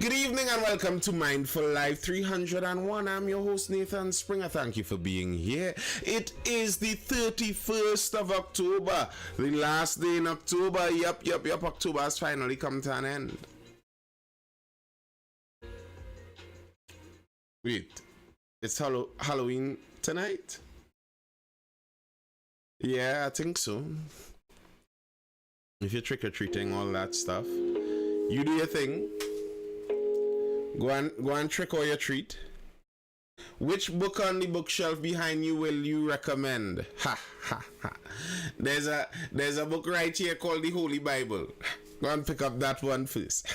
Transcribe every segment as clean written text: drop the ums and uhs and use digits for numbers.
Good evening and welcome to Mindful Live 301. I'm your host Nathan Springer. Thank you for being here. It is the 31st of October, the last day in October. Yup. October has finally come to an end. Wait, it's Halloween tonight? Yeah, I think so. If you're trick-or-treating, all that stuff, you do your thing. Go and trick or your treat. Which book on the bookshelf behind you will you recommend? There's a book right here called the Holy Bible. Go and pick up that one first.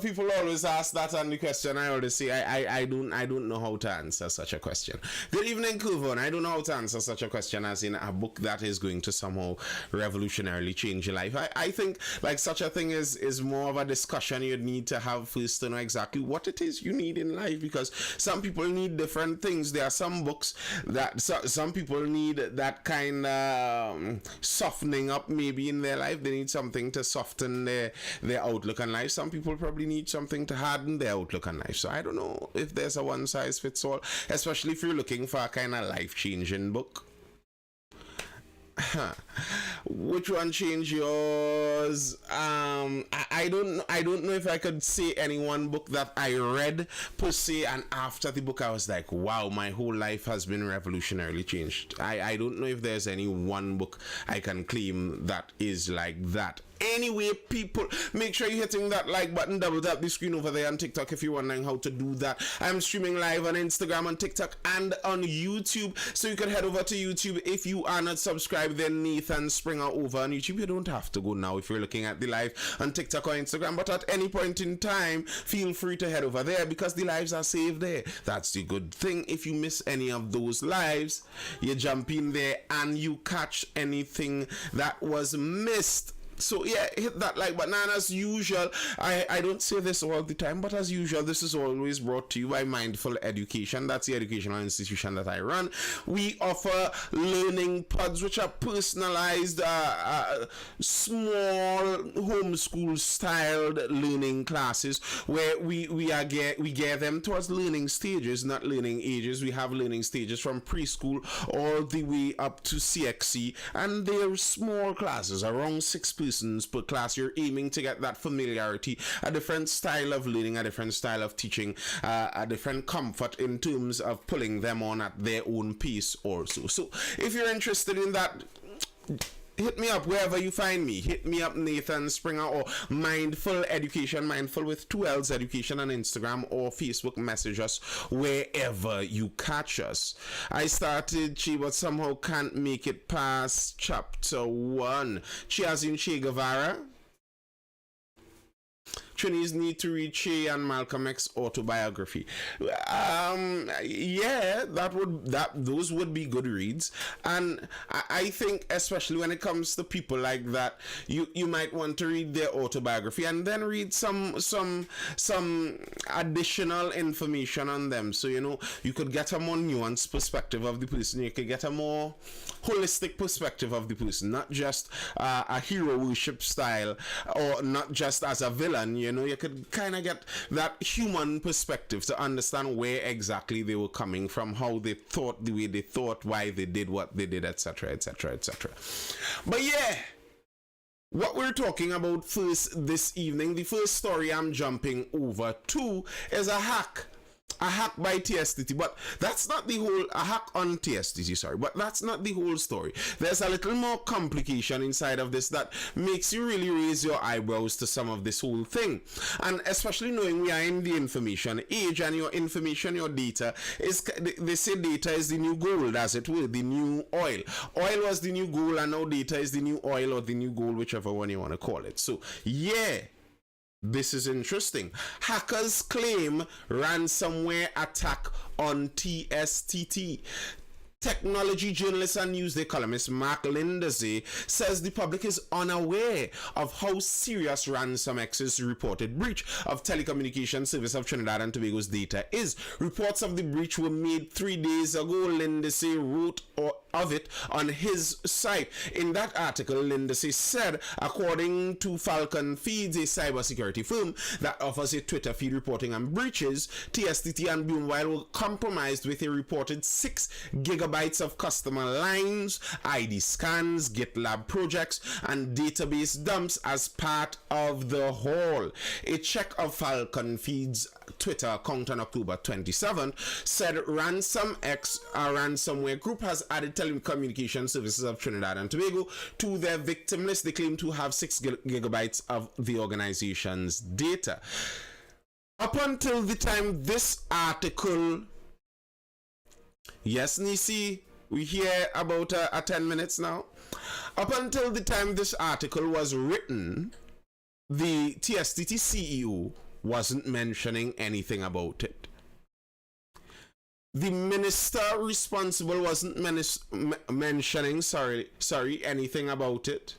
People always ask that, and the question I always say, I don't know how to answer such a question. Good evening, Kuvon. I don't know how to answer such a question as in a book that is going to somehow revolutionarily change your life. I think like such a thing is more of a discussion you'd need to have first to know exactly what it is you need in life, because some people need different things. There are some books that some people need that kind of softening up maybe in their life. They need something to soften their outlook on life. Some people probably need something to harden their outlook on life. So I don't know if there's a one size fits all, especially if you're looking for a kind of life-changing book. Which one changed yours? I don't know if I could say any one book that I read per se, and after the book I was like, wow, my whole life has been revolutionarily changed. I don't know if there's any one book I can claim that is like that. Anyway, people, make sure you're hitting that like button, double tap the screen over there on TikTok if you're wondering how to do that. I'm streaming live on Instagram, on TikTok, and on YouTube, so you can head over to YouTube. If you are not subscribed, then Nathan Springer over on YouTube. You don't have to go now if you're looking at the live on TikTok or Instagram, but at any point in time, feel free to head over there because the lives are saved there. That's the good thing. If you miss any of those lives, you jump in there and you catch anything that was missed. So yeah, hit that like button. And as usual, I don't say this all the time, but as usual, this is always brought to you by Mindful Education. That's the educational institution that I run. We offer learning pods, which are personalized, small homeschool styled learning classes where we gear them towards learning stages, not learning ages. We have learning stages from preschool all the way up to CXC, and they're small classes, around 6 persons per class. You're aiming to get that familiarity, a different style of learning, a different style of teaching, a different comfort in terms of pulling them on at their own pace or so. So if you're interested in that, hit me up wherever you find me. Hit me up, Nathan Springer, or Mindful Education, Mindful with 2 L's Education on Instagram or Facebook. Message us wherever you catch us. I started Chi, but somehow can't make it past chapter 1. Chi as in Che Guevara. Trinities need to read Che and Malcolm X autobiography. Yeah, those would be good reads, and I think especially when it comes to people like that, you might want to read their autobiography and then read some additional information on them. So you could get a more nuanced perspective of the person. You could get a more holistic perspective of the person, not just a hero worship style, or not just as a villain. You could kind of get that human perspective to understand where exactly they were coming from, how they thought the way they thought, why they did what they did, etc, etc, etc. But yeah, what we're talking about first this evening, the first story I'm jumping over to is a hack by TSTT, but that's not the whole, a hack on TSTT, sorry, but that's not the whole story. There's a little more complication inside of this that makes you really raise your eyebrows to some of this whole thing. And especially knowing we are in the information age, and your information, your data is, they say data is the new gold, as it were, the new oil. Oil was the new gold, and now data is the new oil or the new gold, whichever one you want to call it. So yeah, this is interesting. Hackers claim ransomware attack on TSTT. Technology journalist and Newsday columnist Mark Lindsay says the public is unaware of how serious RansomX's reported breach of Telecommunications Service of Trinidad and Tobago's data is. Reports of the breach were made 3 days ago, Lindsay wrote of it on his site. In that article, Lindsay said, according to Falcon Feeds, a cybersecurity firm that offers a Twitter feed reporting on breaches, TSTT and Bloomwile were compromised with a reported 6 gigabytes of customer lines, ID scans, GitLab projects, and database dumps as part of the haul. A check of Falcon Feeds Twitter account on October 27th said RansomX, a ransomware group, has added telecommunication services of Trinidad and Tobago to their victim list. They claim to have 6 gigabytes of the organization's data. Up until the time this article, yes, Nisi, we hear about 10 minutes now. Up until the time this article was written, the TSTT CEO wasn't mentioning anything about it. The minister responsible wasn't mentioning anything about it.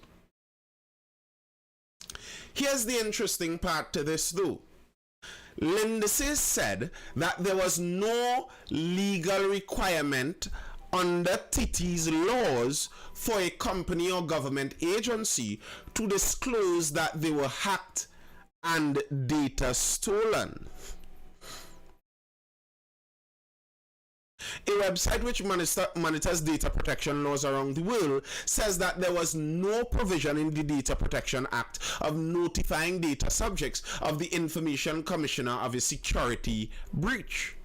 Here's the interesting part to this though. Lindsay said that there was no legal requirement under TT's laws for a company or government agency to disclose that they were hacked and data stolen. A website which monitors data protection laws around the world says that there was no provision in the Data Protection Act of notifying data subjects of the Information Commissioner of a security breach.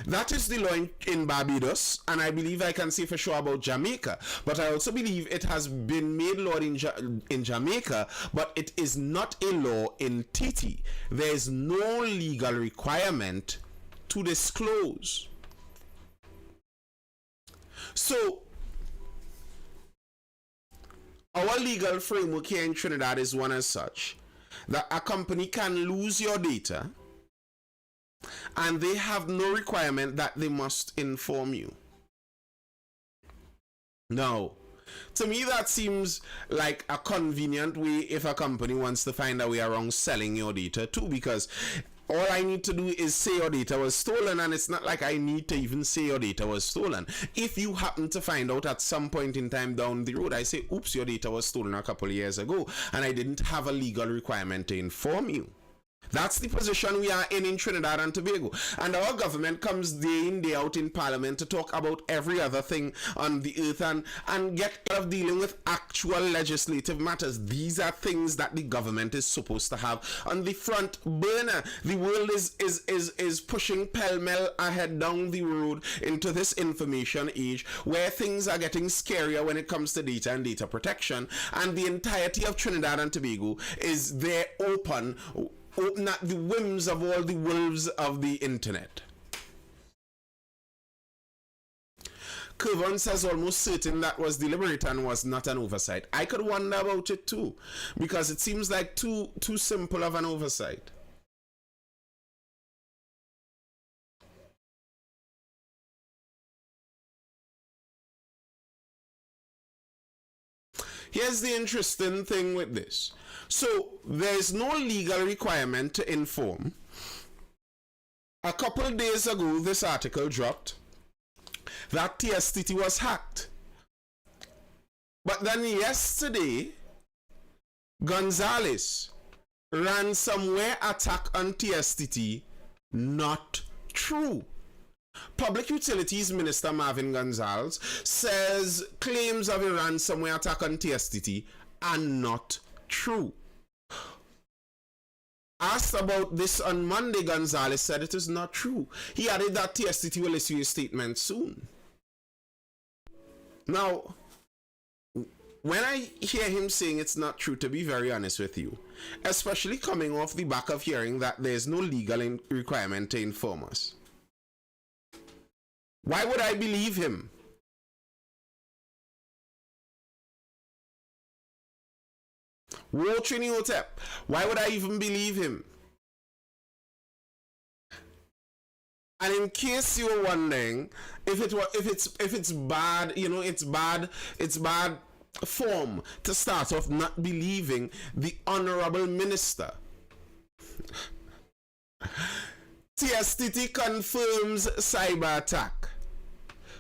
That is the law in Barbados, and I believe I can say for sure about Jamaica, but I also believe it has been made law in Jamaica, but it is not a law in TT. There is no legal requirement to disclose. So, our legal framework here in Trinidad is one as such, that a company can lose your data and they have no requirement that they must inform you. Now, to me that seems like a convenient way if a company wants to find a way around selling your data too, because all I need to do is say your data was stolen, and it's not like I need to even say your data was stolen. If you happen to find out at some point in time down the road, I say, oops, your data was stolen a couple of years ago, and I didn't have a legal requirement to inform you. That's the position we are in Trinidad and Tobago. And our government comes day in, day out in Parliament to talk about every other thing on the earth and get out of dealing with actual legislative matters. These are things that the government is supposed to have on the front burner. The world is pushing pell-mell ahead down the road into this information age where things are getting scarier when it comes to data and data protection. And the entirety of Trinidad and Tobago is there open at the whims of all the wolves of the internet. Curvon says almost certain that was deliberate and was not an oversight. I could wonder about it too, because it seems like too simple of an oversight. Here's the interesting thing with this. So there's no legal requirement to inform. A couple of days ago, this article dropped that TSTT was hacked. But then yesterday, Gonzalez, ransomware attack on TSTT, not true. Public Utilities Minister Marvin Gonzalez says claims of a ransomware attack on TSTT are not true. Asked about this on Monday, Gonzalez said it is not true. He added that TSTT will issue a statement soon. Now, when I hear him saying it's not true, to be very honest with you, especially coming off the back of hearing that there's no legal requirement to inform us, why would I believe him? Wochiniotep, why would I even believe him? And in case you were wondering, if it's bad, you know, it's bad form to start off not believing the honorable minister. TSTT confirms cyber attack.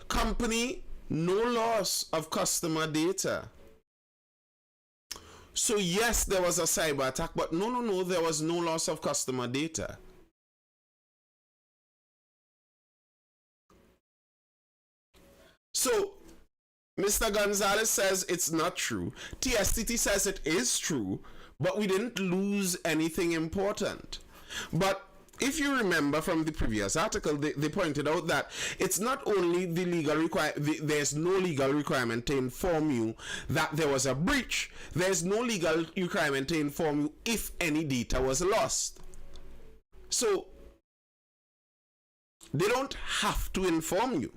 Company no loss of customer data. So yes, there was a cyber attack, but no, there was no loss of customer data. So Mr. Gonzalez says it's not true. TSTT says it is true, but we didn't lose anything important. But if you remember from the previous article, they pointed out that it's not only the legal there's no legal requirement to inform you that there was a breach. There's no legal requirement to inform you if any data was lost. So they don't have to inform you.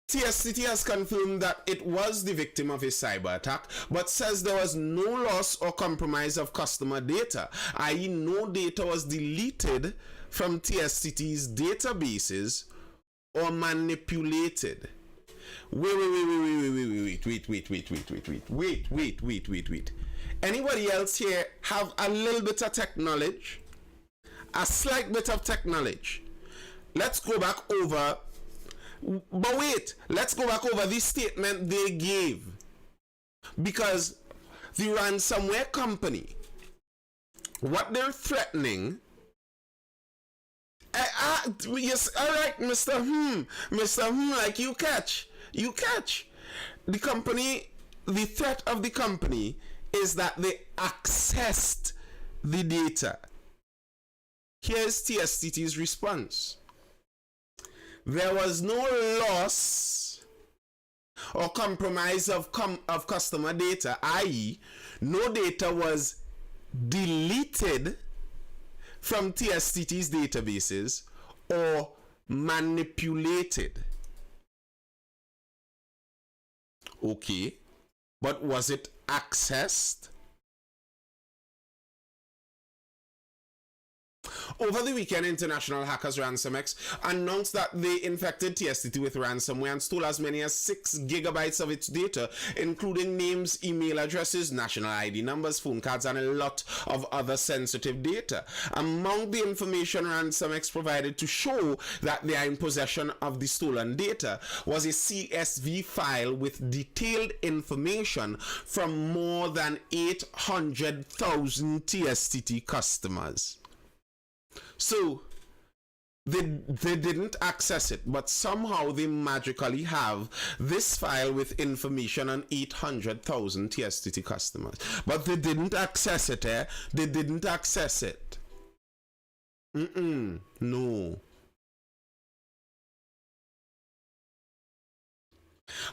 TSTT has confirmed that it was the victim of a cyber attack, but says there was no loss or compromise of customer data, i.e. no data was deleted from TSTT's databases or manipulated. Wait. Anybody else here have a little bit of tech knowledge? A slight bit of tech knowledge? Let's go back over. But wait, let's go back over the statement they gave. Because the ransomware company, what they're threatening, yes, all right, Mr. Like you catch. The company, the threat of the company is that they accessed the data. Here's TSTT's response. There was no loss or compromise of customer data, i.e. no data was deleted from TSTT's databases or manipulated. Okay, but was it accessed? Over the weekend, international hackers RansomX announced that they infected TSTT with ransomware and stole as many as 6 gigabytes of its data, including names, email addresses, national ID numbers, phone cards, and a lot of other sensitive data. Among the information RansomX provided to show that they are in possession of the stolen data was a CSV file with detailed information from more than 800,000 TSTT customers. So they didn't access it, but somehow they magically have this file with information on 800,000 TSTT customers. But they didn't access it, eh? They didn't access it. No.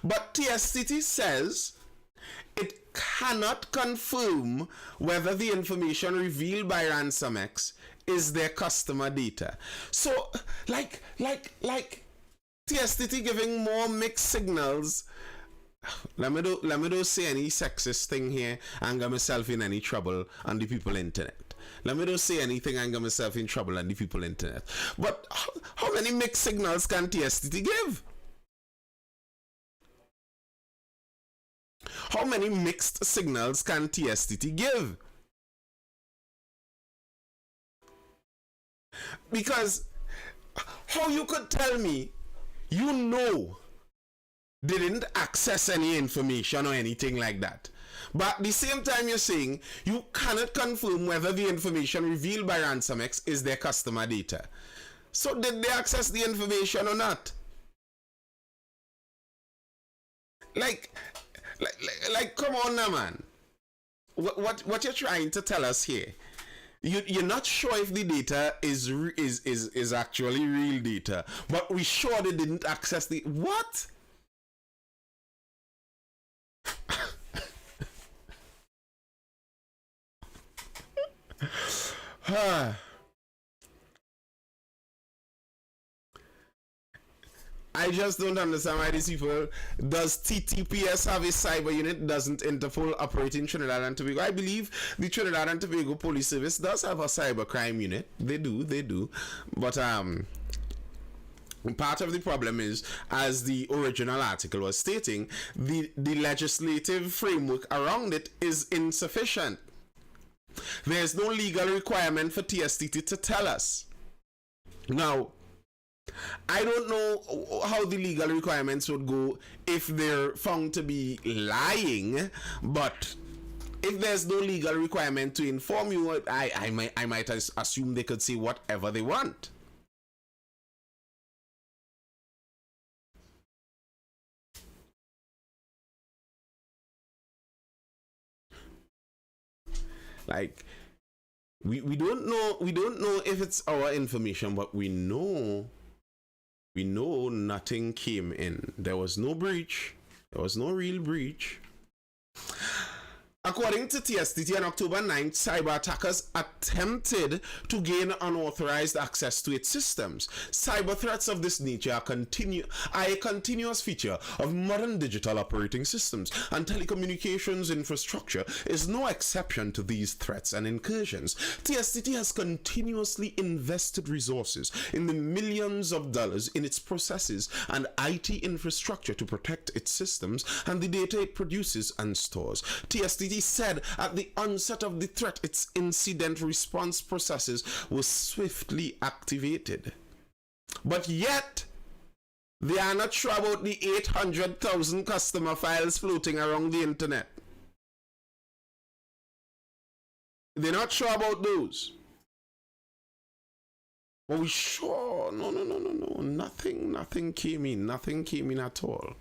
But TSTT says it cannot confirm whether the information revealed by RansomX is their customer data. So, like TSTT giving more mixed signals. Let me do say any sexist thing here and get myself in any trouble on the people internet. Let me do say anything and get myself in trouble on the people internet. But how many mixed signals can TSTT give? How many mixed signals can TSTT give? Because how you could tell me you know they didn't access any information or anything like that, but at the same time you're saying you cannot confirm whether the information revealed by RansomX is their customer data. So did they access the information or not? Like come on now, man. What you're trying to tell us here? You're not sure if the data is actually real data, but we sure they didn't access the what? I just don't understand why these people. Does TTPS have a cyber unit? Doesn't Interpol operate in Trinidad and Tobago? I believe the Trinidad and Tobago Police Service does have a cyber crime unit. They do. But part of the problem is, as the original article was stating, the legislative framework around it is insufficient. There's no legal requirement for TSTT to tell us. Now, I don't know how the legal requirements would go if they're found to be lying, but if there's no legal requirement to inform you, I might assume they could say whatever they want. Like, we don't know if it's our information, but we know nothing came in. There was no breach. There was no real breach. According to TSTT, on October 9th, cyber attackers attempted to gain unauthorized access to its systems. Cyber threats of this nature are a continuous feature of modern digital operating systems, and telecommunications infrastructure is no exception to these threats and incursions. TSTT has continuously invested resources in the millions of dollars in its processes and IT infrastructure to protect its systems and the data it produces and stores. TSTT said at the onset of the threat, its incident response processes were swiftly activated. But yet, they are not sure about the 800,000 customer files floating around the internet. They're not sure about those. But we sure, no, nothing came in at all.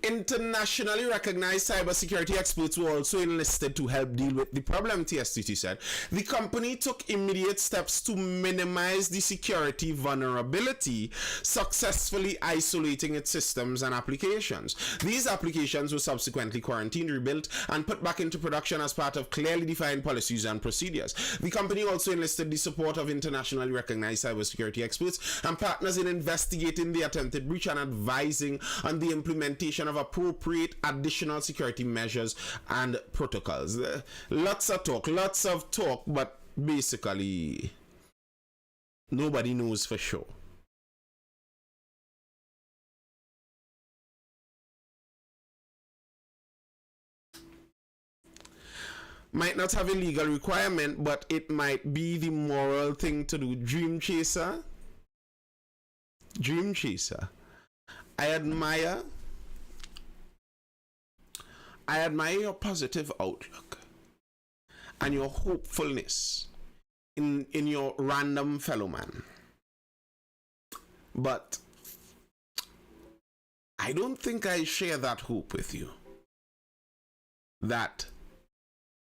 Internationally recognized cybersecurity experts were also enlisted to help deal with the problem, TSTT said. The company took immediate steps to minimize the security vulnerability, successfully isolating its systems and applications. These applications were subsequently quarantined, rebuilt, and put back into production as part of clearly defined policies and procedures. The company also enlisted the support of internationally recognized cybersecurity experts and partners in investigating the attempted breach and advising on the implementation of appropriate additional security measures and protocols. Lots of talk, but basically nobody knows for sure. Might not have a legal requirement, but it might be the moral thing to do. Dream chaser. I admire your positive outlook and your hopefulness in your random fellow man. But I don't think I share that hope with you. That,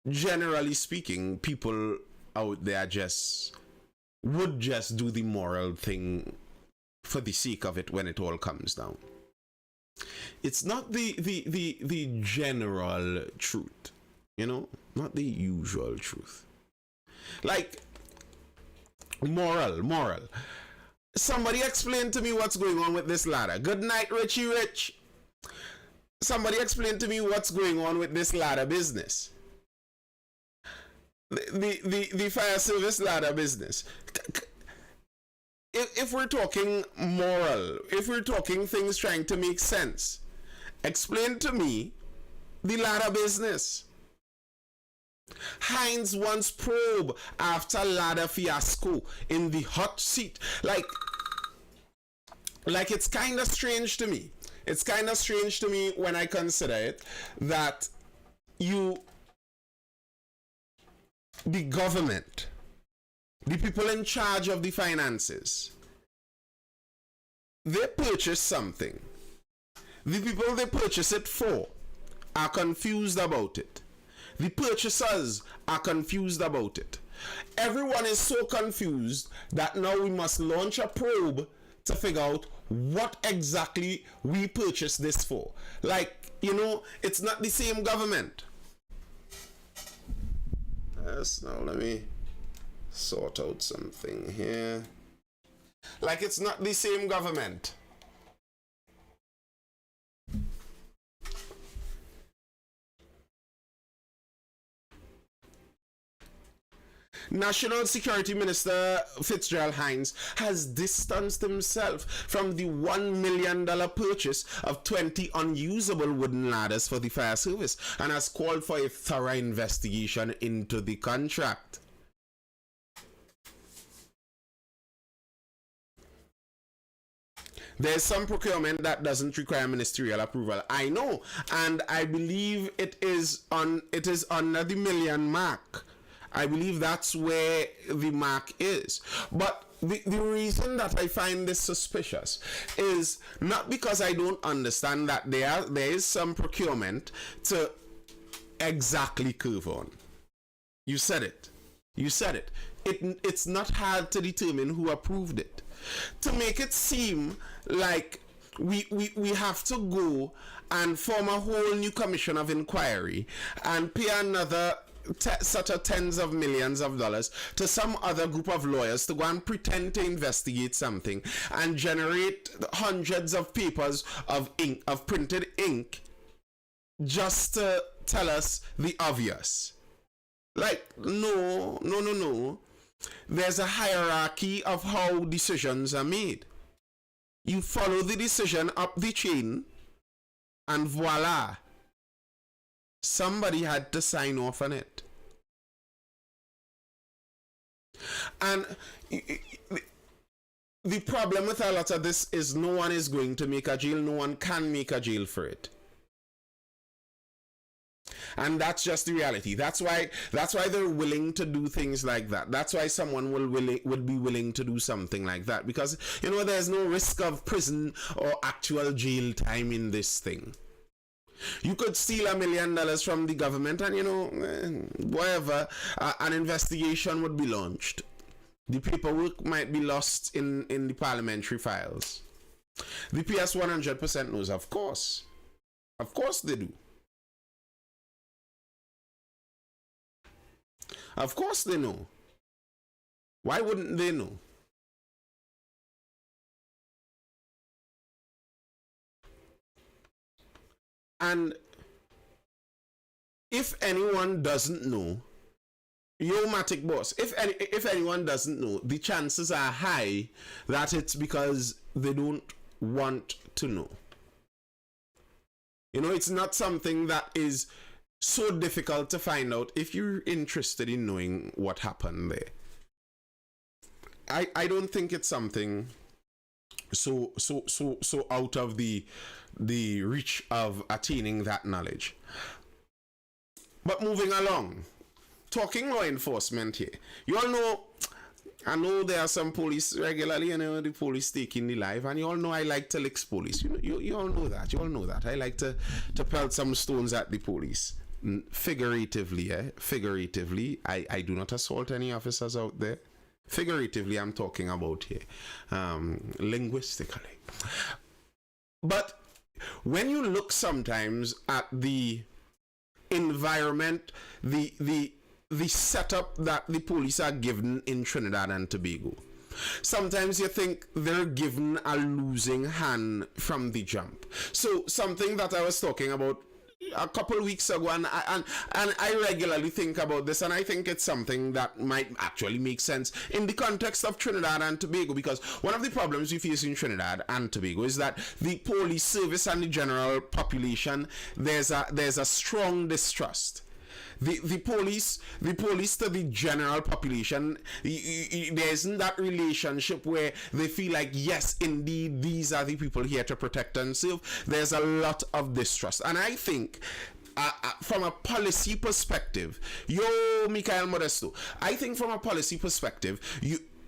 generally speaking, people out there would just do the moral thing for the sake of it when it all comes down. It's not the general truth, not the usual truth. Like, moral. Somebody explain to me what's going on with this ladder. Good night, Richie Rich. Somebody explain to me what's going on with this ladder business. The fire service ladder business. If we're talking moral, if we're talking things trying to make sense, explain to me the ladder business. Heinz wants probe after ladder fiasco in the hot seat. Like it's kind of strange to me. It's kind of strange to me when I consider it that the government, the people in charge of the finances, they purchase something. The people they purchase it for are confused about it. The purchasers are confused about it. Everyone is so confused that now we must launch a probe to figure out what exactly we purchased this for. Like, it's not the same government. Yes, now let me sort out something here. Like, it's not the same government. National Security Minister Fitzgerald Hines has distanced himself from the $1 million purchase of 20 unusable wooden ladders for the fire service and has called for a thorough investigation into the contract. There's some procurement that doesn't require ministerial approval. I know, and I believe it is under the million mark. I believe that's where the mark is. But the reason that I find this suspicious is not because I don't understand that there is some procurement to exactly curve on. You said it. You said it. It's not hard to determine who approved it. To make it seem like we have to go and form a whole new commission of inquiry and pay another such a tens of millions of dollars to some other group of lawyers to go and pretend to investigate something and generate hundreds of papers of ink, of printed ink, just to tell us the obvious. Like, no. There's a hierarchy of how decisions are made. You follow the decision up the chain, and voila. Somebody had to sign off on it. And the problem with a lot of this is no one is going to make a jail. No one can make a jail for it. And that's just the reality. That's why they're willing to do things like that. That's why someone would be willing to do something like that, because there's no risk of prison or actual jail time in this thing. You could steal $1 million from the government and whatever, an investigation would be launched. The paperwork might be lost in the parliamentary files. The PS 100% knows, of course they do. Of course they know. Why wouldn't they know? And if anyone doesn't know, Yo-matic boss, if anyone doesn't know, the chances are high that it's because they don't want to know. It's not something that is so difficult to find out if you're interested in knowing what happened there. I don't think it's something so out of the reach of attaining that knowledge. But moving along, talking law enforcement here. You all know, I know there are some police regularly, the police taking the life, and you all know I like to lick police. You all know that. You all know that. I like to pelt some stones at the police. Figuratively, figuratively. I do not assault any officers out there. Figuratively, I'm talking about here. Linguistically. But when you look sometimes at the environment, the setup that the police are given in Trinidad and Tobago, sometimes you think they're given a losing hand from the jump. So something that I was talking about a couple weeks ago, and I regularly think about this, and I think it's something that might actually make sense in the context of Trinidad and Tobago, because one of the problems we face in Trinidad and Tobago is that the police service and the general population, there's a strong distrust. The police to the general population, there isn't that relationship where they feel like, yes, indeed, these are the people here to protect and serve. There's a lot of distrust. And I think from a policy perspective, Michael Modesto, I think from a policy perspective,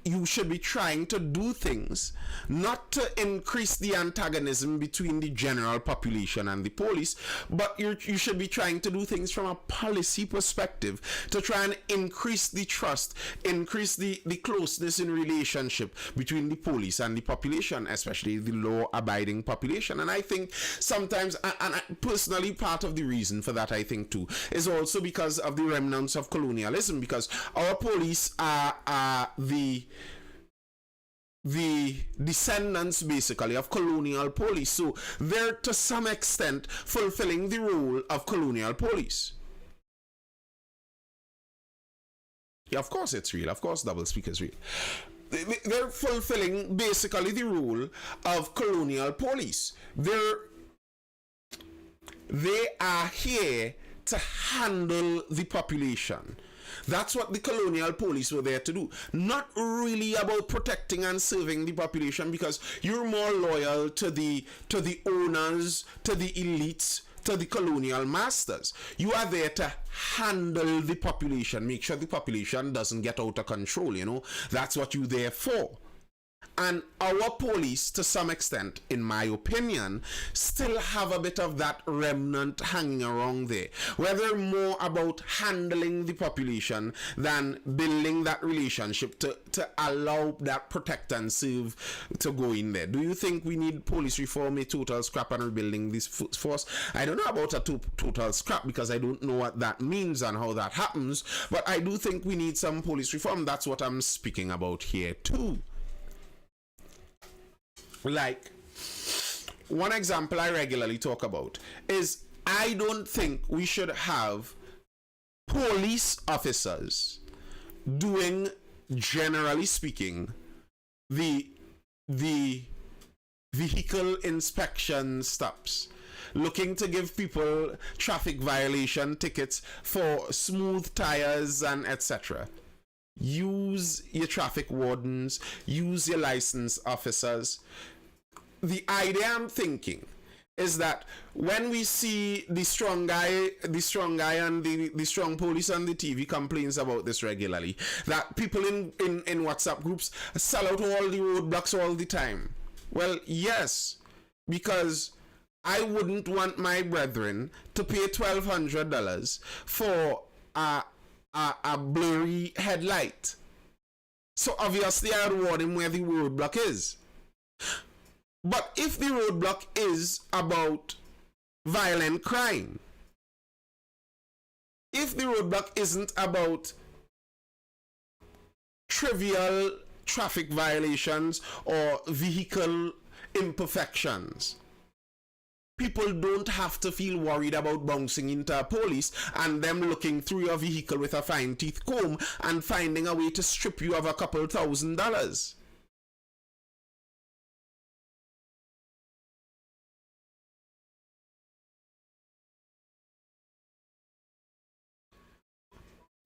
you should be trying to do things not to increase the antagonism between the general population and the police, but you should be trying to do things from a policy perspective to try and increase the trust, increase the closeness in relationship between the police and the population, especially the law-abiding population. And I think sometimes, and personally, part of the reason for that, I think too, is also because of the remnants of colonialism, because our police are the descendants basically of colonial police, so they're to some extent fulfilling the role of colonial police. Yeah, of course it's real. Of course double speak is real. They're fulfilling basically the role of colonial police. They are here to handle the population. That's what the colonial police were there to do. Not really about protecting and serving the population, because you're more loyal to the owners, to the elites, to the colonial masters. You are there to handle the population, make sure the population doesn't get out of control, you know. That's what you're there for. And our police, to some extent, in my opinion, still have a bit of that remnant hanging around there, where they're more about handling the population than building that relationship to allow that protect and serve to go in there. Do you think we need police reform, a total scrap, and rebuilding this force? I don't know about a total scrap, because I don't know what that means and how that happens, but I do think we need some police reform. That's what I'm speaking about here too. Like, one example I regularly talk about is, I don't think we should have police officers doing, generally speaking, the vehicle inspection stops, looking to give people traffic violation tickets for smooth tires and etc. Use your traffic wardens, use your license officers. The idea I'm thinking is that when we see the strong guy and the strong police on the TV complains about this regularly, that people in WhatsApp groups sell out all the roadblocks all the time. Well, yes, because I wouldn't want my brethren to pay $1,200 for a blurry headlight. So obviously I'd warn him where the roadblock is. But if the roadblock is about violent crime, if the roadblock isn't about trivial traffic violations or vehicle imperfections, people don't have to feel worried about bouncing into a police and them looking through your vehicle with a fine teeth comb and finding a way to strip you of a couple $1,000s.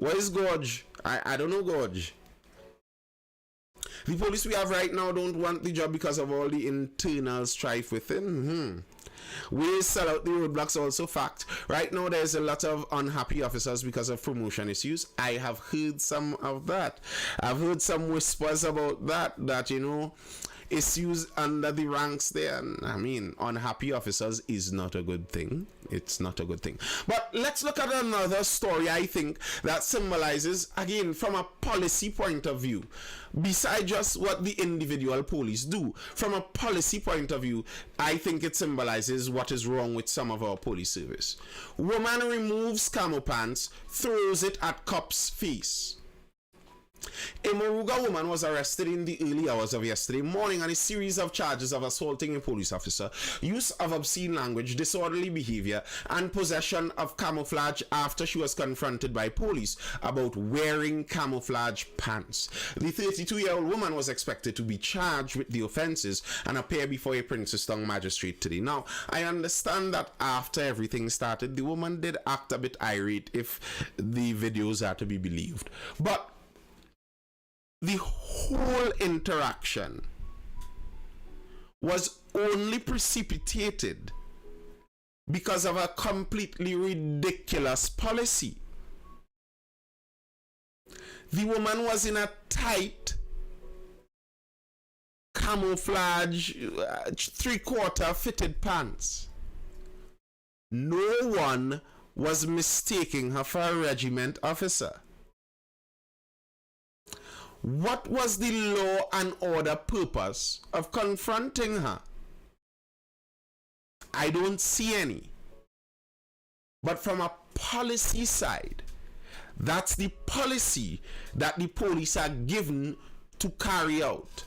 What is Gorge? I don't know Gorge. The police we have right now don't want the job because of all the internal strife within. We sell out the roadblocks, also fact. Right now there's a lot of unhappy officers because of promotion issues. I have heard some of that. I've heard some whispers about that you know, issues under the ranks there. And I mean, unhappy officers is not a good thing. It's not a good thing. But let's look at another story, I think, that symbolizes, again, from a policy point of view, besides just what the individual police do. From a policy point of view, I think it symbolizes what is wrong with some of our police service. Woman removes camo pants, throws it at cop's face. A Moruga woman was arrested in the early hours of yesterday morning on a series of charges of assaulting a police officer, use of obscene language, disorderly behavior, and possession of camouflage after she was confronted by police about wearing camouflage pants. The 32-year-old woman was expected to be charged with the offenses and appear before a Princeton magistrate today. Now, I understand that after everything started, the woman did act a bit irate, if the videos are to be believed. But the whole interaction was only precipitated because of a completely ridiculous policy. The woman was in a tight camouflage 3/4 fitted pants. No one was mistaking her for a regiment officer. What was the law and order purpose of confronting her? I don't see any. But from a policy side, that's the policy that the police are given to carry out.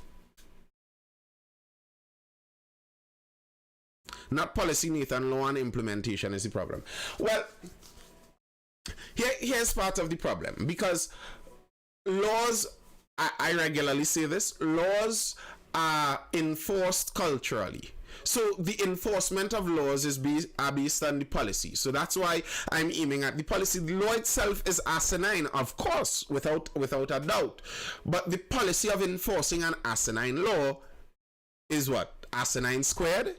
Not policy, Nathan, law and implementation is the problem. Well, here's part of the problem, because laws, I regularly say this, laws are enforced culturally. So the enforcement of laws are based on the policy. So that's why I'm aiming at the policy. The law itself is asinine, of course, without a doubt. But the policy of enforcing an asinine law is what? Asinine squared?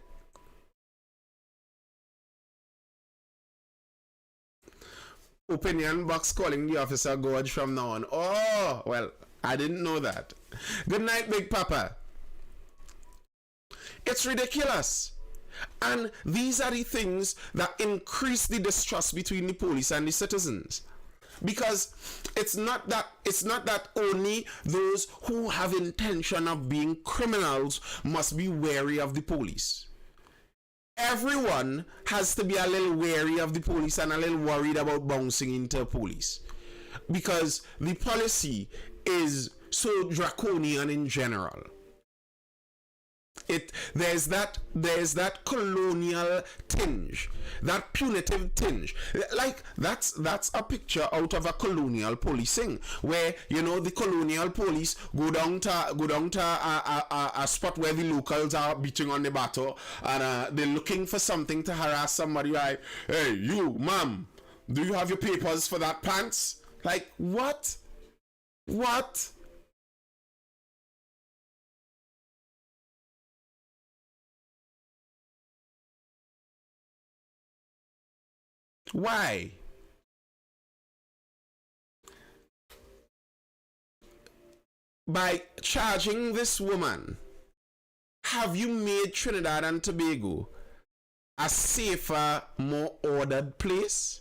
Opinion box calling the officer Gorge from now on. Oh, well, I didn't know that. Good night, Big Papa. It's ridiculous. And these are the things that increase the distrust between the police and the citizens. Because it's not that only those who have intention of being criminals must be wary of the police. Everyone has to be a little wary of the police and a little worried about bouncing into police, because the policy is so draconian in general. There's that colonial tinge, that punitive tinge. Like that's a picture out of a colonial policing, where the colonial police go down to a spot where the locals are beating on the battle, and they're looking for something to harass somebody. Like, hey, you, ma'am, do you have your papers for that pants? Like, what? Why? By charging this woman, have you made Trinidad and Tobago a safer, more ordered place?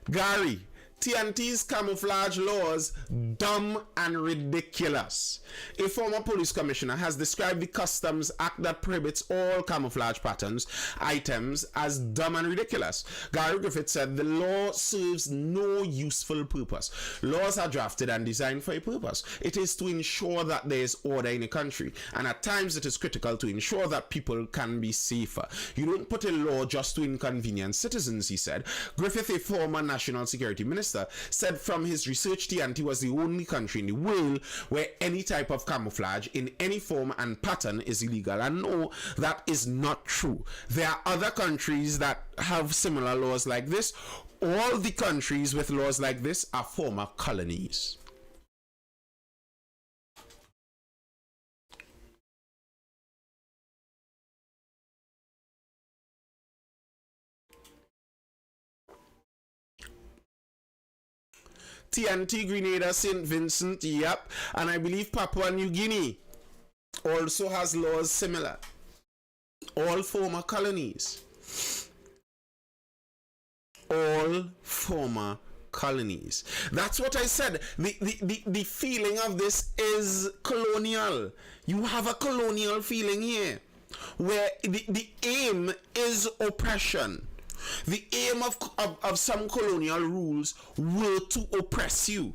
Gary, TNT's camouflage laws dumb and ridiculous. A former police commissioner has described the Customs Act that prohibits all camouflage patterns, items as dumb and ridiculous. Gary Griffith said the law serves no useful purpose. Laws are drafted and designed for a purpose. It is to ensure that there is order in a country, and at times it is critical to ensure that people can be safer. You don't put a law just to inconvenience citizens, he said. Griffith, a former national security minister, said from his research TNT was the only country in the world where any type of camouflage in any form and pattern is illegal. And no, that is not true. There are other countries that have similar laws like this. All the countries with laws like this are former colonies. TNT, Grenada, St. Vincent, yep, and I believe Papua New Guinea also has laws similar. All former colonies. All former colonies. That's what I said. The feeling of this is colonial. You have a colonial feeling here, where the aim is oppression. The aim of some colonial rules were to oppress you.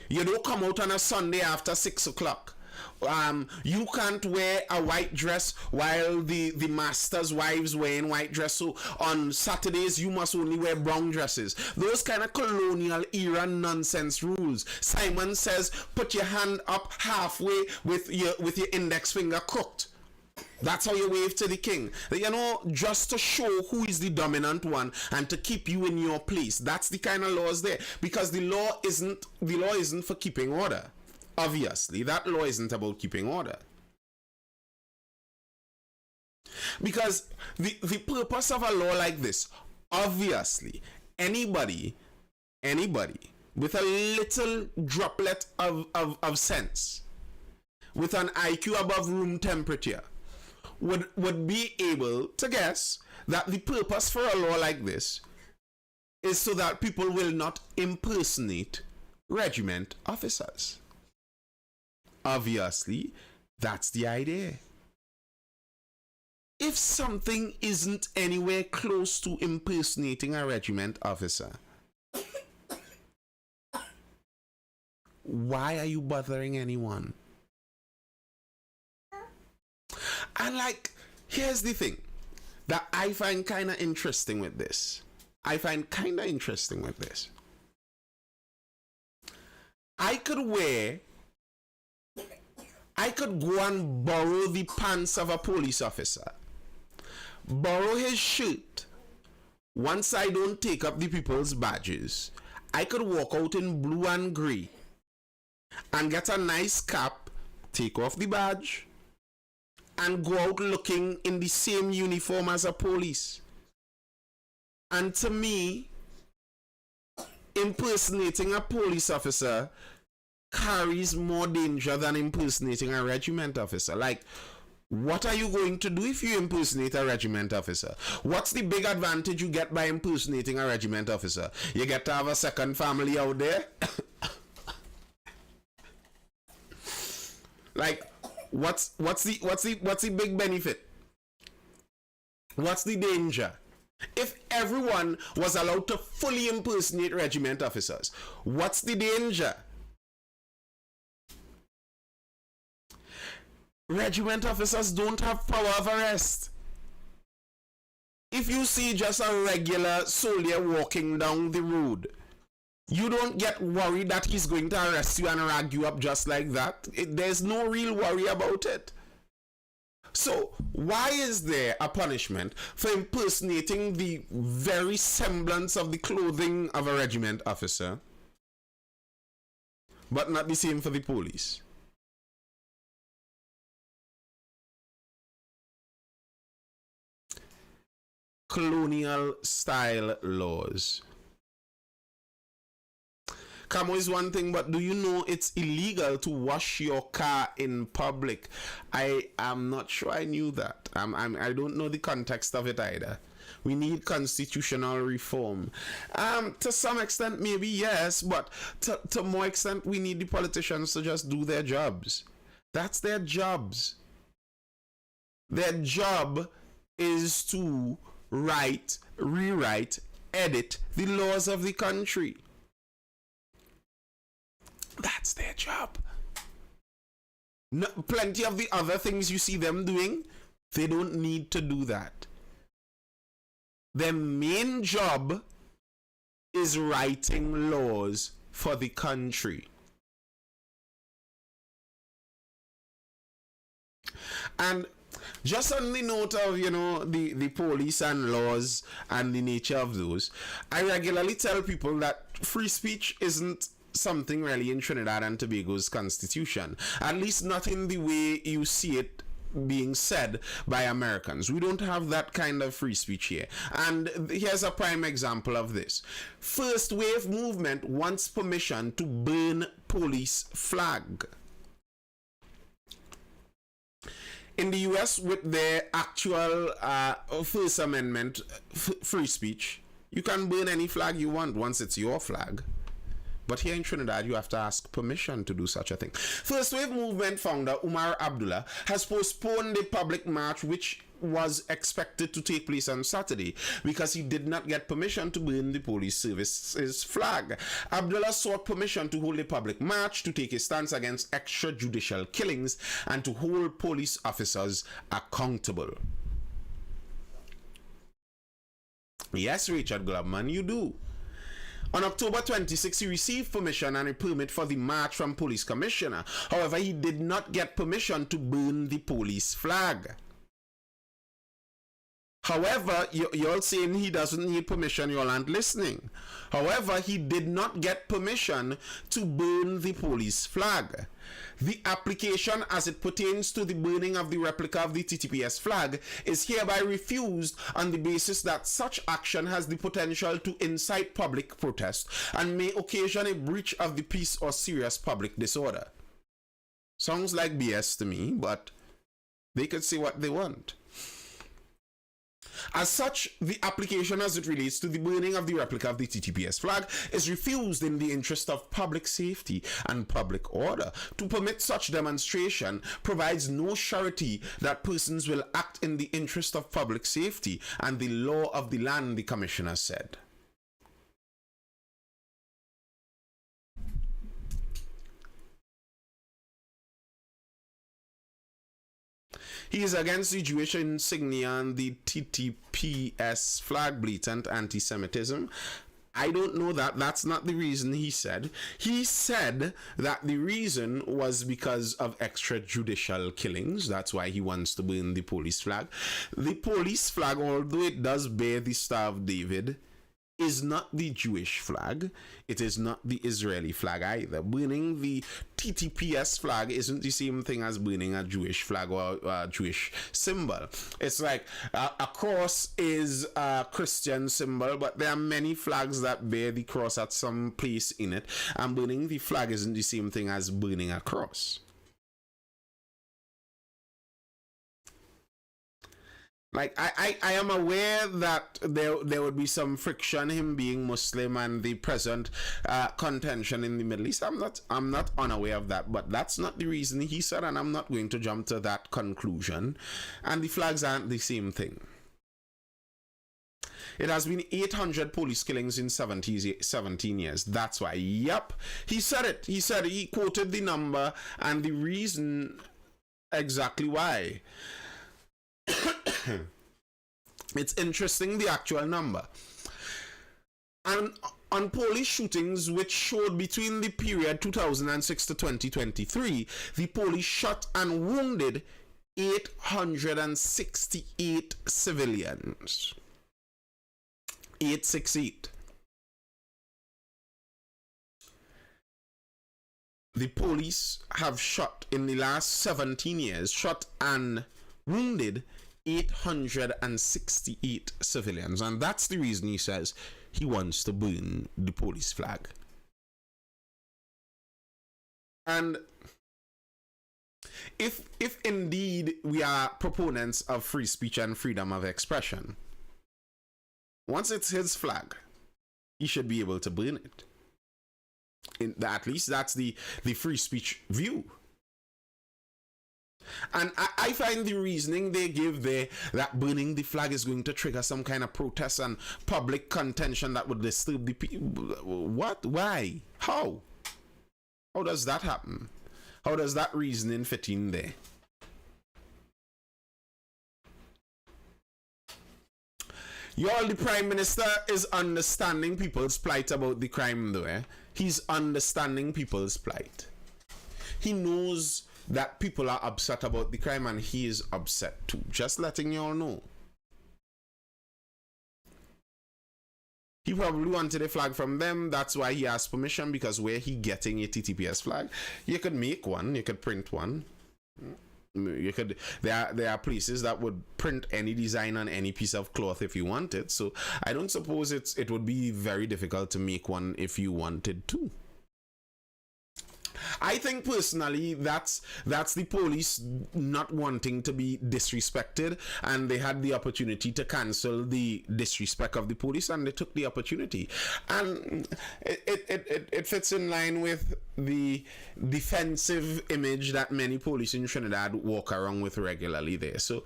You don't come out on a Sunday after 6 o'clock. You can't wear a white dress while the master's wives wearing white dress. So on Saturdays you must only wear brown dresses. Those kind of colonial era nonsense rules. Simon says put your hand up halfway with your index finger crooked. That's how you wave to the king. Just to show who is the dominant one and to keep you in your place. That's the kind of laws there. Because the law isn't for keeping order. Obviously, that law isn't about keeping order. Because the purpose of a law like this, obviously, anybody with a little droplet of sense, with an IQ above room temperature, would be able to guess that the purpose for a law like this is so that people will not impersonate regiment officers. Obviously, that's the idea. If something isn't anywhere close to impersonating a regiment officer, why are you bothering anyone? And Here's the thing that I find kind of interesting with this. I could go and borrow the pants of a police officer, borrow his shirt. Once I don't take up the people's badges, I could walk out in blue and grey and get a nice cap, take off the badge, and go out looking in the same uniform as a police. And to me, impersonating a police officer carries more danger than impersonating a regiment officer. Like, what are you going to do if you impersonate a regiment officer? What's the big advantage you get by impersonating a regiment officer? You get to have a second family out there? Like, what's the big benefit? What's the danger? If everyone was allowed to fully impersonate regiment officers, what's the danger? Regiment officers don't have power of arrest. If you see just a regular soldier walking down the road, you don't get worried that he's going to arrest you and rag you up just like that. There's no real worry about it. So why is there a punishment for impersonating the very semblance of the clothing of a regiment officer, but not the same for the police? Colonial style laws. Camo is one thing, but do you know it's illegal to wash your car in public? I am not sure I knew that. I don't know the context of it either. We need constitutional reform. To some extent, maybe yes, but to more extent, we need the politicians to just do their jobs. That's their jobs. Their job is to write, rewrite, edit the laws of the country. That's their job. No, plenty of the other things you see them doing, they don't need to do that. Their main job is writing laws for the country. And just on the note of, the police and laws and the nature of those, I regularly tell people that free speech isn't something really in Trinidad and Tobago's constitution, at least not in the way you see it being said by Americans. We don't have that kind of free speech here. And here's a prime example of this. First wave movement wants permission to burn police flag. In the US, with their actual First Amendment free speech, you can burn any flag you want once it's your flag. But here in Trinidad, you have to ask permission to do such a thing. First Wave Movement founder Umar Abdullah has postponed the public march which was expected to take place on Saturday because he did not get permission to burn the police service's flag. Abdullah sought permission to hold a public march to take a stance against extrajudicial killings and to hold police officers accountable. Yes, Richard Globman, you do. On October 26, he received permission and a permit for the march from police commissioner. However, he did not get permission to burn the police flag. However, you're saying he doesn't need permission, you all aren't listening. However, he did not get permission to burn the police flag. The application as it pertains to the burning of the replica of the TTPS flag is hereby refused on the basis that such action has the potential to incite public protest and may occasion a breach of the peace or serious public disorder. Sounds like BS to me, but they could say what they want. As such, the application as it relates to the burning of the replica of the TTPS flag is refused in the interest of public safety and public order. To permit such demonstration provides no surety that persons will act in the interest of public safety and the law of the land, the commissioner said. He is against the Jewish insignia and the TTPS flag, blatant anti-Semitism. I don't know that. That's not the reason he said. He said that the reason was because of extrajudicial killings. That's why he wants to burn the police flag. The police flag, although it does bear the Star of David, is not the Jewish flag. It is not the Israeli flag either. Burning the TTPS flag isn't the same thing as burning a Jewish flag or a Jewish symbol. It's like a cross is a Christian symbol, but there are many flags that bear the cross at some place in it, and burning the flag isn't the same thing as burning a cross. Like, I am aware that there would be some friction, him being Muslim and the present contention in the Middle East. I'm not unaware of that, but that's not the reason he said, and I'm not going to jump to that conclusion. And the flags aren't the same thing. It has been 800 police killings in 17 years. That's why. Yep. He said it. He quoted the number and the reason exactly why. It's interesting, the actual number. And on police shootings, which showed between the period 2006 to 2023, the police shot and wounded 868 civilians. 868. The police have shot in the last 17 years, shot and wounded 868 civilians, and that's the reason he says he wants to burn the police flag. And if indeed we are proponents of free speech and freedom of expression, once it's his flag, he should be able to burn it. At least that's the free speech view. And I find the reasoning they give there that burning the flag is going to trigger some kind of protest and public contention that would disturb the people. What? Why? How? How does that happen? How does that reasoning fit in there? Y'all, the Prime Minister is understanding people's plight about the crime though. He's understanding people's plight. He knows that people are upset about the crime and he is upset too. Just letting y'all know. He probably wanted a flag from them. That's why he asked permission, because where he getting a TTPS flag? You could make one, you could print one. You could, there are places that would print any design on any piece of cloth if you wanted. So I don't suppose it would be very difficult to make one if you wanted to. I think personally that's the police not wanting to be disrespected, and they had the opportunity to cancel the disrespect of the police, and they took the opportunity, and it fits in line with the defensive image that many police in Trinidad walk around with regularly there. So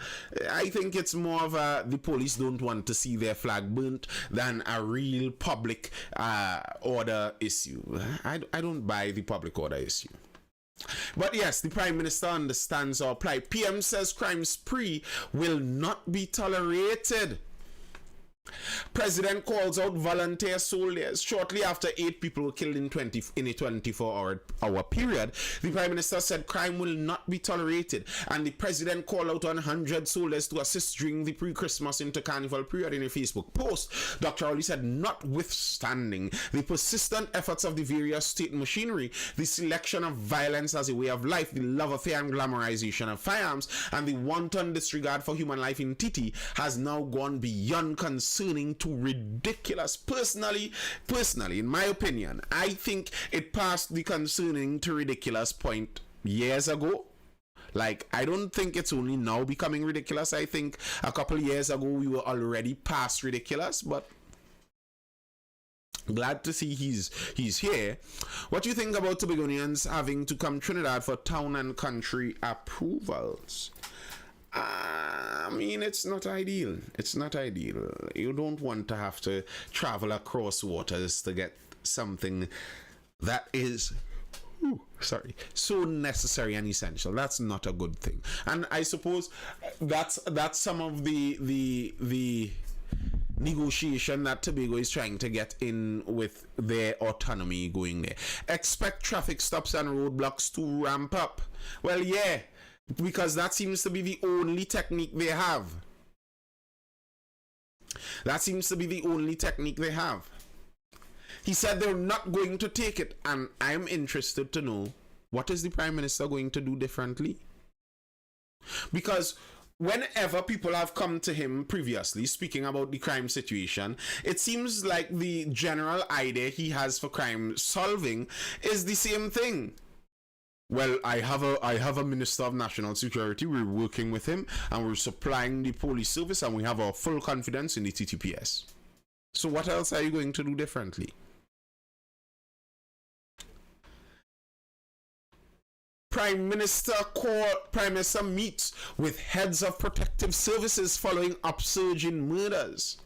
I think it's more of the police don't want to see their flag burnt than a real public order issue. I don't buy the public order issue. But yes, the Prime Minister understands our plight. PM says crime spree will not be tolerated. President calls out volunteer soldiers. Shortly after 8 people were killed in a 24-hour period, the Prime Minister said crime will not be tolerated, and the President called out on 100 soldiers to assist during the pre-Christmas into Carnival period in a Facebook post. Dr. Rowley said, notwithstanding the persistent efforts of the various state machinery, the selection of violence as a way of life, the love affair and glamorization of firearms, and the wanton disregard for human life in TT has now gone beyond concerning to ridiculous. Personally, in my opinion, I think it passed the concerning to ridiculous point years ago. Like, I don't think it's only now becoming ridiculous. I think a couple years ago we were already past ridiculous, but glad to see he's here. What do you think about Tobagonians having to come Trinidad for town and country approvals? I mean, it's not ideal. It's not ideal. You don't want to have to travel across waters to get something that is so necessary and essential. That's not a good thing. And I suppose that's some of the negotiation that Tobago is trying to get in with their autonomy going there. Expect traffic stops and roadblocks to ramp up. Well, yeah, because that seems to be the only technique they have. That seems to be the only technique they have. He said they're not going to take it, and I'm interested to know, what is the Prime Minister going to do differently? Because whenever people have come to him previously speaking about the crime situation, it seems like the general idea he has for crime solving is the same thing. Well, I have a Minister of National Security. We're working with him and we're supplying the police service and we have our full confidence in the TTPS. So what else are you going to do differently? Prime Minister meets with heads of protective services following upsurge in murders.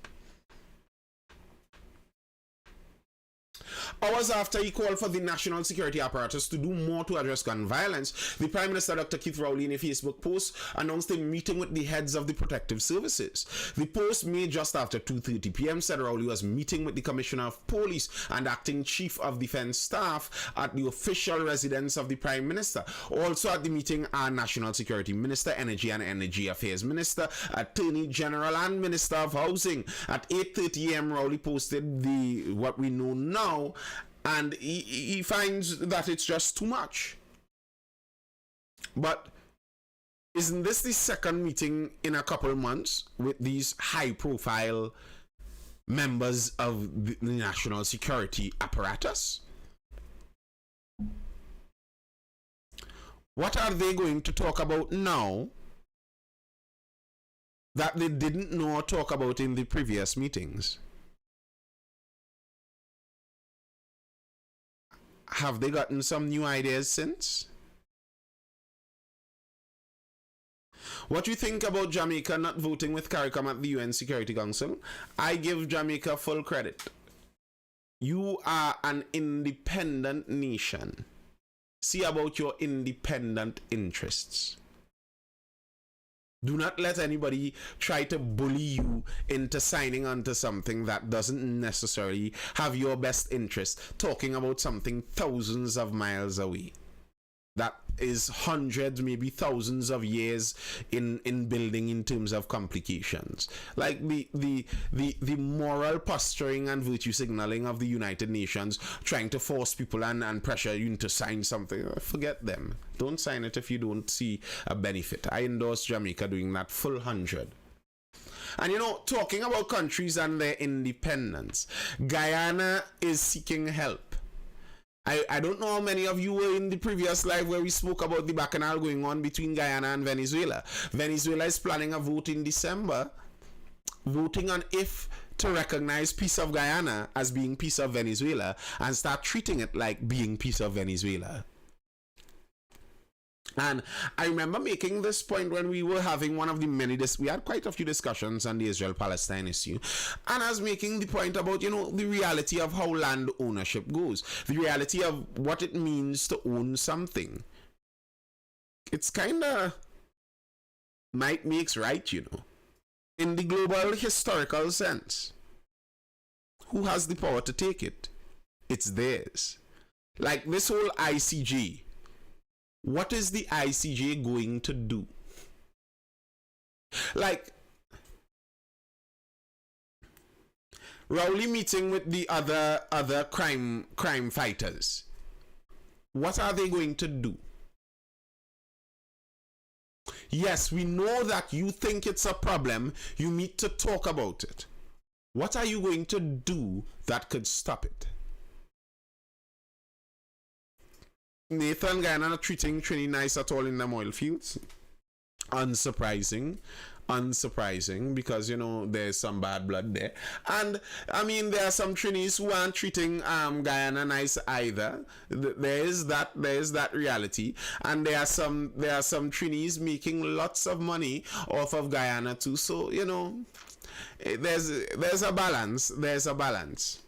Hours after he called for the national security apparatus to do more to address gun violence, the Prime Minister, Dr. Keith Rowley, in a Facebook post announced a meeting with the heads of the protective services. The post made just after 2:30 p.m. said Rowley was meeting with the Commissioner of Police and Acting Chief of Defence Staff at the official residence of the Prime Minister. Also at the meeting are National Security Minister, Energy and Energy Affairs Minister, Attorney General and Minister of Housing. At 8:30 a.m. Rowley posted what we know now, and he finds that it's just too much. But isn't this the second meeting in a couple of months with these high-profile members of the national security apparatus? What are they going to talk about now that they didn't know or talk about in the previous meetings? Have they gotten some new ideas since? What do you think about Jamaica not voting with CARICOM at the UN Security Council? I give Jamaica full credit. You are an independent nation. See about your independent interests. Do not let anybody try to bully you into signing onto something that doesn't necessarily have your best interest, talking about something thousands of miles away. That is hundreds, maybe thousands of years in building in terms of complications. Like the moral posturing and virtue signaling of the United Nations trying to force people and pressure you to sign something. Forget them. Don't sign it if you don't see a benefit. I endorse Jamaica doing that full 100. And talking about countries and their independence, Guyana is seeking help. I don't know how many of you were in the previous live where we spoke about the bacchanal going on between Guyana and Venezuela. Venezuela is planning a vote in December, voting on if to recognize piece of Guyana as being piece of Venezuela and start treating it like being piece of Venezuela. And I remember making this point when we were having one of the we had quite a few discussions on the Israel-Palestine issue. And I was making the point about, the reality of how land ownership goes. The reality of what it means to own something. It's kind of might makes right, In the global historical sense. Who has the power to take it? It's theirs. Like this whole ICJ. What is the ICJ going to do? Like, Rowley meeting with the other crime fighters. What are they going to do? Yes, we know that you think it's a problem. You need to talk about it. What are you going to do that could stop it? Nathan Guyana not treating Trini nice at all in them oil fields. Unsurprising because there's some bad blood there. And I mean there are some Trinis who aren't treating Guyana nice either. There is that reality. And there are some Trinis making lots of money off of Guyana too. So there's a balance.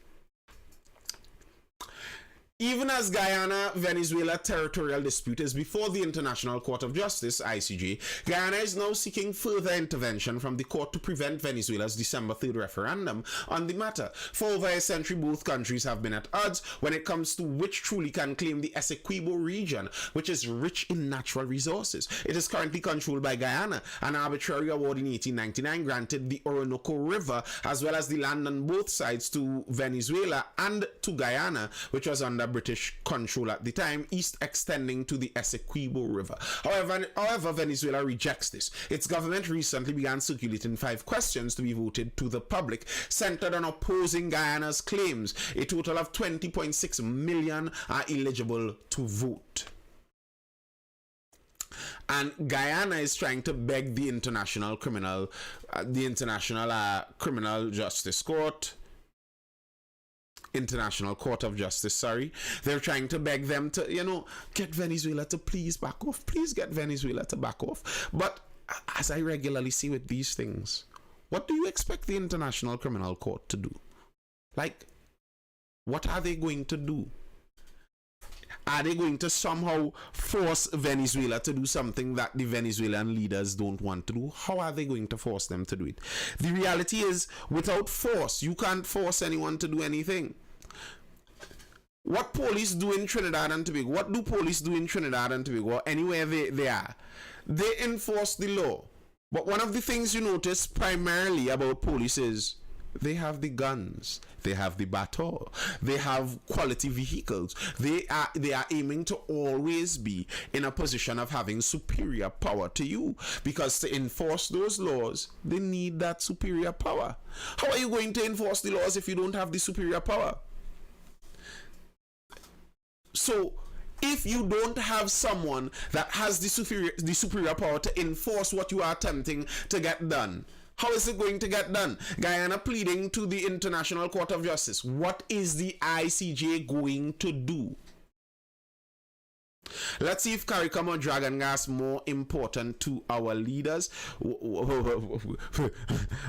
Even as Guyana-Venezuela territorial dispute is before the International Court of Justice, ICJ, Guyana is now seeking further intervention from the court to prevent Venezuela's December 3rd referendum on the matter. For over a century, both countries have been at odds when it comes to which truly can claim the Essequibo region, which is rich in natural resources. It is currently controlled by Guyana. An arbitrary award in 1899 granted the Orinoco River as well as the land on both sides to Venezuela and to Guyana, which was under British control at the time, east extending to the Essequibo River. However, Venezuela rejects this. Its government recently began circulating 5 questions to be voted to the public, centered on opposing Guyana's claims. A total of 20.6 million are eligible to vote. And Guyana is trying to beg the International Criminal Justice Court, International Court of Justice, sorry. They're trying to beg them to, get Venezuela to please back off. Please get Venezuela to back off. But as I regularly see with these things, what do you expect the International Criminal Court to do? Like, what are they going to do? Are they going to somehow force Venezuela to do something that the Venezuelan leaders don't want to do? How are they going to force them to do it? The reality is, without force, you can't force anyone to do anything. What police do in Trinidad and Tobago? What do police do in Trinidad and Tobago or anywhere they are? They enforce the law. But one of the things you notice primarily about police is they have the guns, they have the baton, they have quality vehicles. They are aiming to always be in a position of having superior power to you, because to enforce those laws, they need that superior power. How are you going to enforce the laws if you don't have the superior power? So if you don't have someone that has the superior power to enforce what you are attempting to get done, how is it going to get done? Guyana pleading to the International Court of Justice. What is the ICJ going to do? Let's see if CARICOM or Dragon Gas more important to our leaders.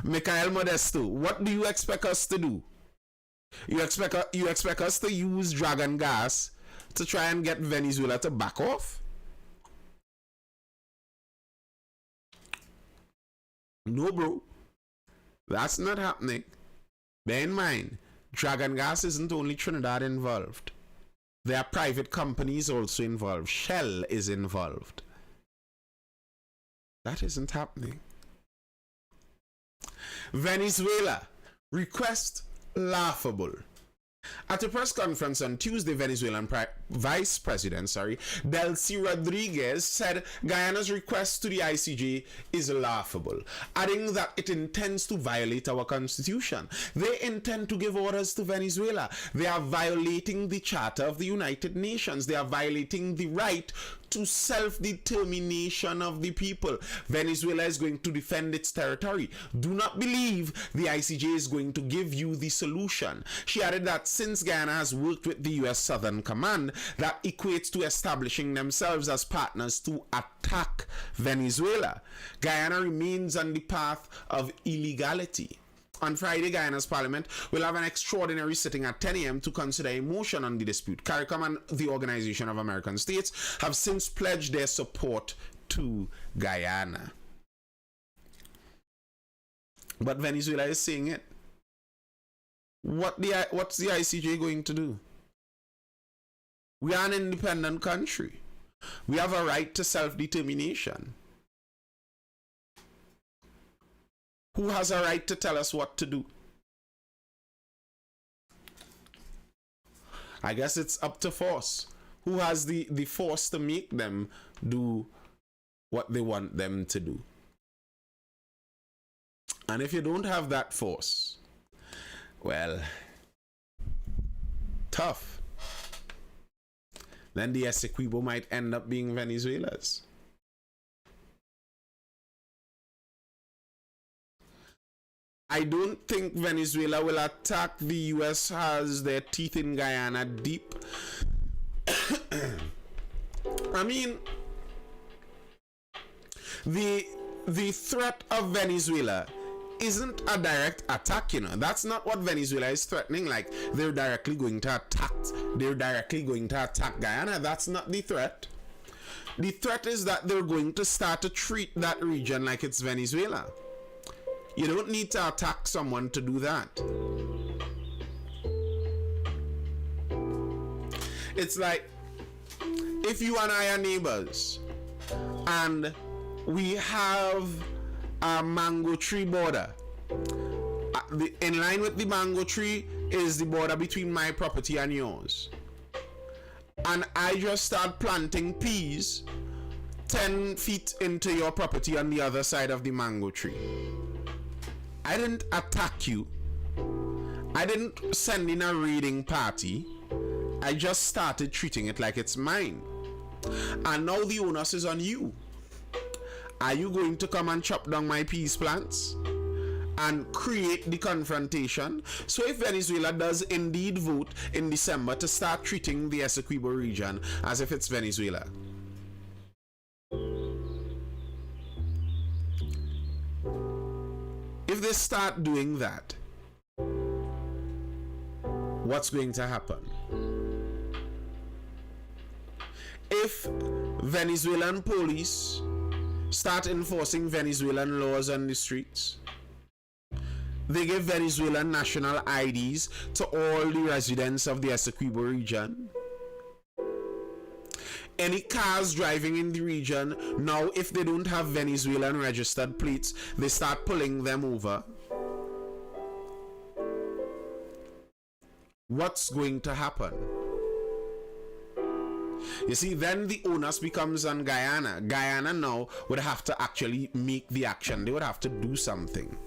Mikhail Modesto, what do you expect us to do? You expect us to use Dragon Gas to try and get Venezuela to back off? No, bro. That's not happening. Bear in mind, Dragon Gas isn't only Trinidad involved. There are private companies also involved. Shell is involved. That isn't happening. Venezuela. Request laughable. At a press conference on Tuesday, Venezuelan Vice President Delcy Rodriguez said Guyana's request to the ICJ is laughable, adding that it intends to violate our constitution. They intend to give orders to Venezuela. They are violating the Charter of the United Nations. They are violating the right to self-determination of the people. Venezuela is going to defend its territory. Do not believe the ICJ is going to give you the solution. She added that since Guyana has worked with the U.S. Southern Command, that equates to establishing themselves as partners to attack Venezuela. Guyana remains on the path of illegality. On Friday, Guyana's parliament will have an extraordinary sitting at 10 a.m. to consider a motion on the dispute. CARICOM and the Organization of American States have since pledged their support to Guyana. But Venezuela is saying it. What's the ICJ going to do? We are an independent country. We have a right to self-determination. Who has a right to tell us what to do? I guess it's up to force. Who has the force to make them do what they want them to do? And if you don't have that force, well, tough. Then the Essequibo might end up being Venezuela's. I don't think Venezuela will attack. The US has their teeth in Guyana deep. I mean, the threat of Venezuela isn't a direct attack, you know. That's not what Venezuela is threatening, like they're directly going to attack Guyana. That's not the threat. The threat is that they're going to start to treat that region like it's Venezuela. You don't need to attack someone to do that. It's like if you and I are neighbors and we have a mango tree border. In line with the mango tree is the border between my property and yours. And I just start planting peas 10 feet into your property on the other side of the mango tree. I didn't attack you. I didn't send in a raiding party. I just started treating it like it's mine. And now the onus is on you. Are you going to come and chop down my peas plants and create the confrontation? So if Venezuela does indeed vote in December to start treating the Essequibo region as if it's Venezuela, if they start doing that, what's going to happen? If Venezuelan police start enforcing Venezuelan laws on the streets, they give Venezuelan national IDs to all the residents of the Essequibo region. Any cars driving in the region, now if they don't have Venezuelan registered plates, they start pulling them over. What's going to happen? You see, then the onus becomes on Guyana. Guyana now would have to actually make the action. They would have to do something.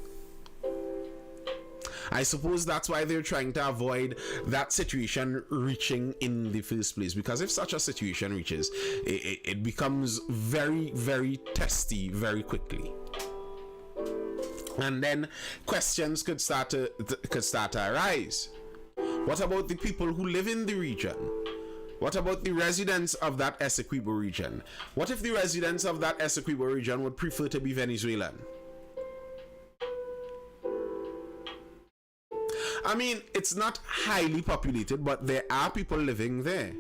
I suppose that's why they're trying to avoid that situation reaching in the first place. Because if such a situation reaches, it becomes very, very testy very quickly. And then questions could start to arise. What about the people who live in the region? What about the residents of that Essequibo region? What if the residents of that Essequibo region would prefer to be Venezuelan? I mean, it's not highly populated, but there are people living there.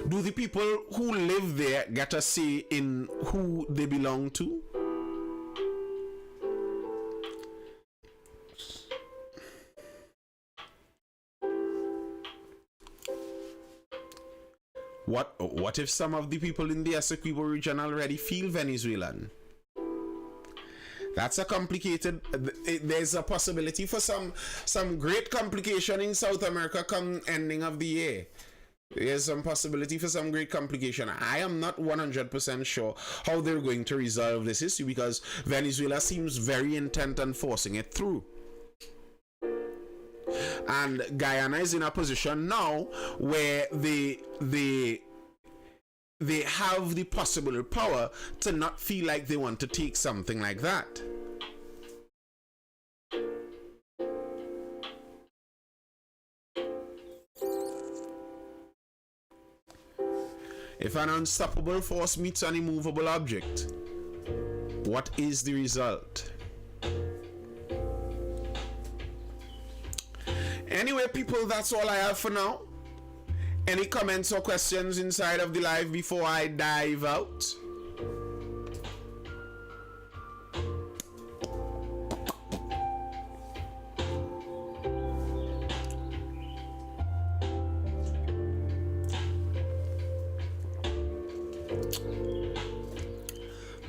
Do the people who live there get a say in who they belong to? What if some of the people in the Essequibo region already feel Venezuelan? That's a complicated. There's a possibility for some great complication in South America come ending of the year. There's some possibility for some great complication. I am not 100% sure how they're going to resolve this issue because Venezuela seems very intent on forcing it through. And Guyana is in a position now where they have the possible power to not feel like they want to take something like that. If an unstoppable force meets an immovable object, what is the result? Anyway, people, that's all I have for now. Any comments or questions inside of the live before I dive out?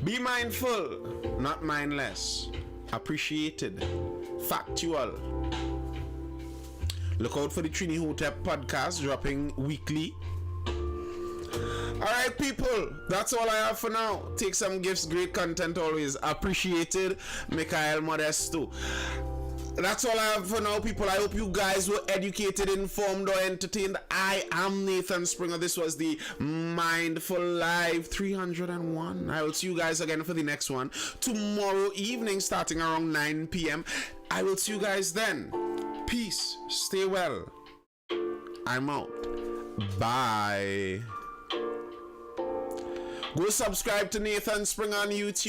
Be mindful, not mindless. Appreciated. Factual. Look out for the Trini Hotep podcast dropping weekly. Alright, people, that's all I have for now. Take some gifts, great content always. Appreciated. Mikhail Modesto. That's all I have for now, people. I hope you guys were educated, informed, or entertained. I am Nathan Springer. This was the Mindful Live 301. I will see you guys again for the next one tomorrow evening starting around 9 p.m. I will see you guys then. Peace. Stay well. I'm out. Bye. Go subscribe to Nathan Spring on YouTube.